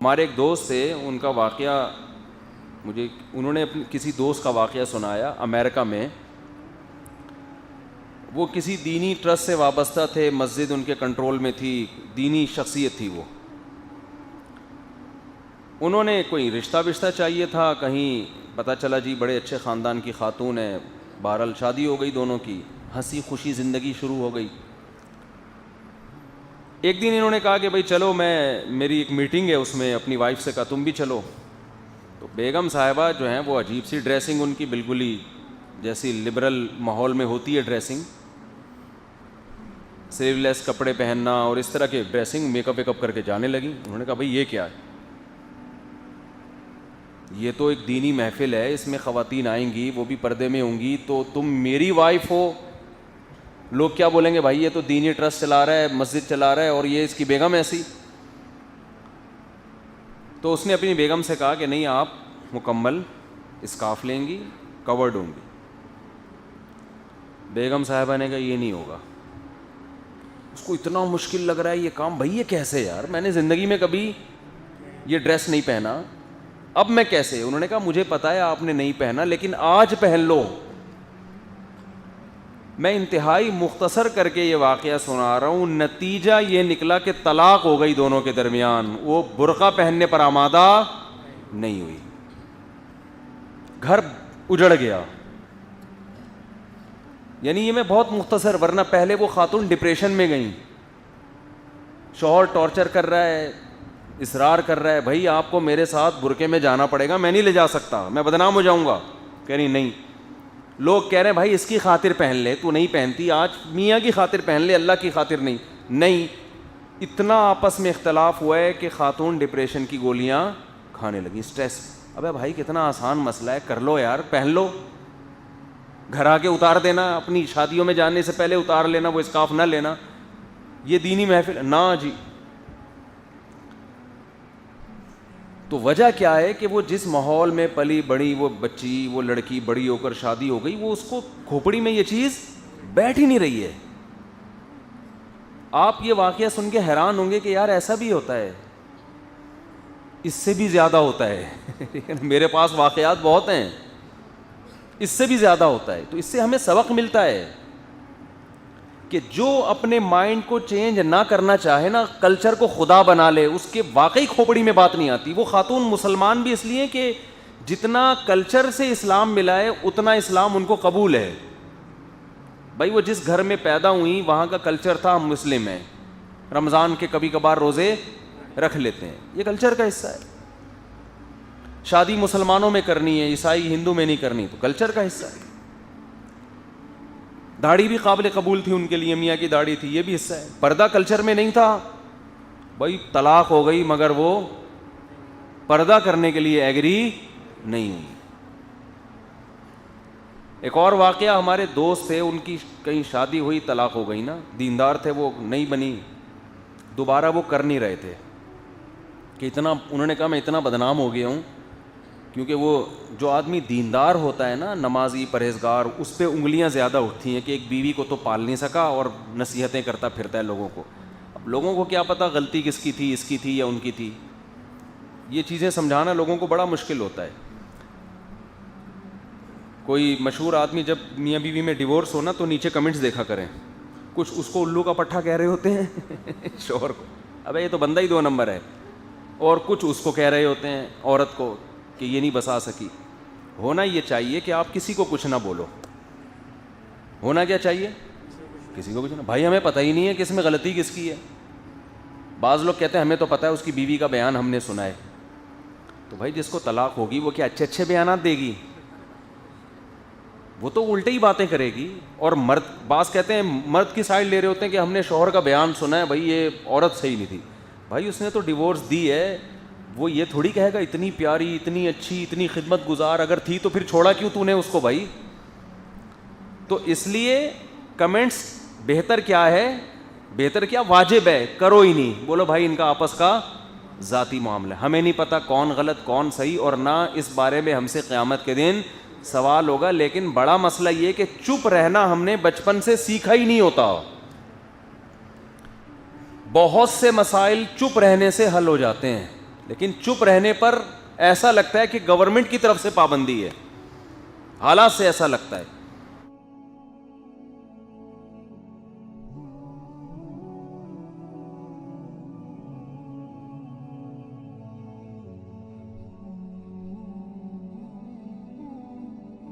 ہمارے ایک دوست تھے, ان کا واقعہ مجھے, انہوں نے اپنے کسی دوست کا واقعہ سنایا. امریکہ میں وہ کسی دینی ٹرسٹ سے وابستہ تھے, مسجد ان کے کنٹرول میں تھی, دینی شخصیت تھی وہ. انہوں نے کوئی رشتہ چاہیے تھا کہیں, پتہ چلا جی بڑے اچھے خاندان کی خاتون ہے, بہرحال شادی ہو گئی دونوں کی, ہنسی خوشی زندگی شروع ہو گئی. ایک دن انہوں نے کہا کہ بھائی چلو, میری ایک میٹنگ ہے, اس میں اپنی وائف سے کہا تم بھی چلو. تو بیگم صاحبہ جو ہیں وہ عجیب سی ڈریسنگ ان کی, بالکل ہی جیسی لبرل ماحول میں ہوتی ہے ڈریسنگ, سلیو لیس کپڑے پہننا اور اس طرح کے ڈریسنگ, میک اپ کر کے جانے لگی. انہوں نے کہا بھائی یہ کیا ہے؟ یہ تو ایک دینی محفل ہے, اس میں خواتین آئیں گی, وہ بھی پردے میں ہوں گی, تو تم میری وائف ہو, لوگ کیا بولیں گے بھائی یہ تو دینی ٹرسٹ چلا رہا ہے, مسجد چلا رہا ہے, اور یہ اس کی بیگم ایسی. تو اس نے اپنی بیگم سے کہا کہ نہیں, آپ مکمل اسکارف لیں گی, کورڈ ہوں گی. بیگم صاحبہ نے کہا یہ نہیں ہوگا. اس کو اتنا مشکل لگ رہا ہے یہ کام, بھائی یہ کیسے یار, میں نے زندگی میں کبھی یہ ڈریس نہیں پہنا, اب میں کیسے؟ انہوں نے کہا مجھے پتا ہے آپ نے نہیں پہنا, لیکن آج پہن لو. میں انتہائی مختصر کر کے یہ واقعہ سنا رہا ہوں, نتیجہ یہ نکلا کہ طلاق ہو گئی دونوں کے درمیان. وہ برقع پہننے پر آمادہ نہیں ہوئی, گھر اجڑ گیا. یعنی یہ میں بہت مختصر, ورنہ پہلے وہ خاتون ڈپریشن میں گئیں, شوہر ٹارچر کر رہا ہے, اصرار کر رہا ہے بھائی آپ کو میرے ساتھ برقعے میں جانا پڑے گا, میں نہیں لے جا سکتا, میں بدنام ہو جاؤں گا. کہہ رہی نہیں. لوگ کہہ رہے ہیں بھائی اس کی خاطر پہن لے, تو نہیں پہنتی, آج میاں کی خاطر پہن لے, اللہ کی خاطر نہیں. نہیں, اتنا آپس میں اختلاف ہوا ہے کہ خاتون ڈپریشن کی گولیاں کھانے لگی, اسٹریس. ابے بھائی کتنا آسان مسئلہ ہے, کر لو یار, پہن لو, گھر آ کے اتار دینا, اپنی شادیوں میں جانے سے پہلے اتار لینا, وہ اسکارف نہ لینا. یہ دینی محفل نہ جی. تو وجہ کیا ہے کہ وہ جس ماحول میں پلی بڑی وہ بچی, وہ لڑکی بڑی ہو کر شادی ہو گئی, وہ اس کو کھوپڑی میں یہ چیز بیٹھ ہی نہیں رہی ہے. آپ یہ واقعہ سن کے حیران ہوں گے کہ یار ایسا بھی ہوتا ہے, اس سے بھی زیادہ ہوتا ہے. میرے پاس واقعات بہت ہیں, اس سے بھی زیادہ ہوتا ہے. تو اس سے ہمیں سبق ملتا ہے کہ جو اپنے مائنڈ کو چینج نہ کرنا چاہے نا, کلچر کو خدا بنا لے, اس کے واقعی کھوپڑی میں بات نہیں آتی. وہ خاتون مسلمان بھی اس لیے کہ جتنا کلچر سے اسلام ملا ہے اتنا اسلام ان کو قبول ہے. بھائی وہ جس گھر میں پیدا ہوئی وہاں کا کلچر تھا, ہم مسلم ہیں, رمضان کے کبھی کبھار روزے رکھ لیتے ہیں, یہ کلچر کا حصہ ہے. شادی مسلمانوں میں کرنی ہے, عیسائی ہندو میں نہیں کرنی, تو کلچر کا حصہ ہے. داڑھی بھی قابل قبول تھی ان کے لیے, میاں کی داڑھی تھی, یہ بھی حصہ ہے. پردہ کلچر میں نہیں تھا, بھائی طلاق ہو گئی مگر وہ پردہ کرنے کے لیے ایگری نہیں ہوئی. ایک اور واقعہ, ہمارے دوست تھے, ان کی کہیں شادی ہوئی, طلاق ہو گئی نا, دیندار تھے وہ, نہیں بنی, دوبارہ وہ کر نہیں رہے تھے کہ اتنا, انہوں نے کہا میں اتنا بدنام ہو گیا ہوں, کیونکہ وہ جو آدمی دیندار ہوتا ہے نا, نمازی پرہیزگار, اس پہ انگلیاں زیادہ اٹھتی ہیں کہ ایک بیوی کو تو پال نہیں سکا اور نصیحتیں کرتا پھرتا ہے لوگوں کو. اب لوگوں کو کیا پتہ غلطی کس کی تھی, اس کی تھی یا ان کی تھی, یہ چیزیں سمجھانا لوگوں کو بڑا مشکل ہوتا ہے. کوئی مشہور آدمی جب میاں بیوی میں ڈیورس ہو نا تو نیچے کمنٹس دیکھا کریں, کچھ اس کو الو کا پٹھا کہہ رہے ہوتے ہیں شوہر کو, ابے یہ تو بندہ ہی 2 نمبر ہے, اور کچھ اس کو کہہ رہے ہوتے ہیں عورت کو کہ یہ نہیں بسا سکی. ہونا یہ چاہیے کہ آپ کسی کو کچھ نہ بولو, ہونا کیا چاہیے, کسی کو کچھ نہ. بھائی ہمیں پتہ ہی نہیں ہے کہ اس میں غلطی کس کی ہے. بعض لوگ کہتے ہیں ہمیں تو پتہ ہے اس کی بیوی کا بیان ہم نے سنا ہے. تو بھائی جس کو طلاق ہوگی وہ کیا اچھے بیانات دے گی؟ وہ تو الٹی ہی باتیں کرے گی. اور مرد, بعض کہتے ہیں مرد کی سائڈ لے رہے ہوتے ہیں کہ ہم نے شوہر کا بیان سنا ہے, بھائی یہ عورت صحیح نہیں تھی. بھائی اس نے تو ڈیورس دی ہے, وہ یہ تھوڑی کہے گا اتنی پیاری, اتنی اچھی, اتنی خدمت گزار اگر تھی تو پھر چھوڑا کیوں تو نے اس کو بھائی. تو اس لیے کمنٹس بہتر کیا ہے, بہتر کیا واجب ہے, کرو ہی نہیں, بولو بھائی ان کا آپس کا ذاتی معاملہ, ہمیں نہیں پتہ کون غلط کون صحیح, اور نہ اس بارے میں ہم سے قیامت کے دن سوال ہوگا. لیکن بڑا مسئلہ یہ کہ چپ رہنا ہم نے بچپن سے سیکھا ہی نہیں ہوتا. بہت سے مسائل چپ رہنے سے حل ہو جاتے ہیں, لیکن چپ رہنے پر ایسا لگتا ہے کہ گورنمنٹ کی طرف سے پابندی ہے، حالات سے ایسا لگتا ہے.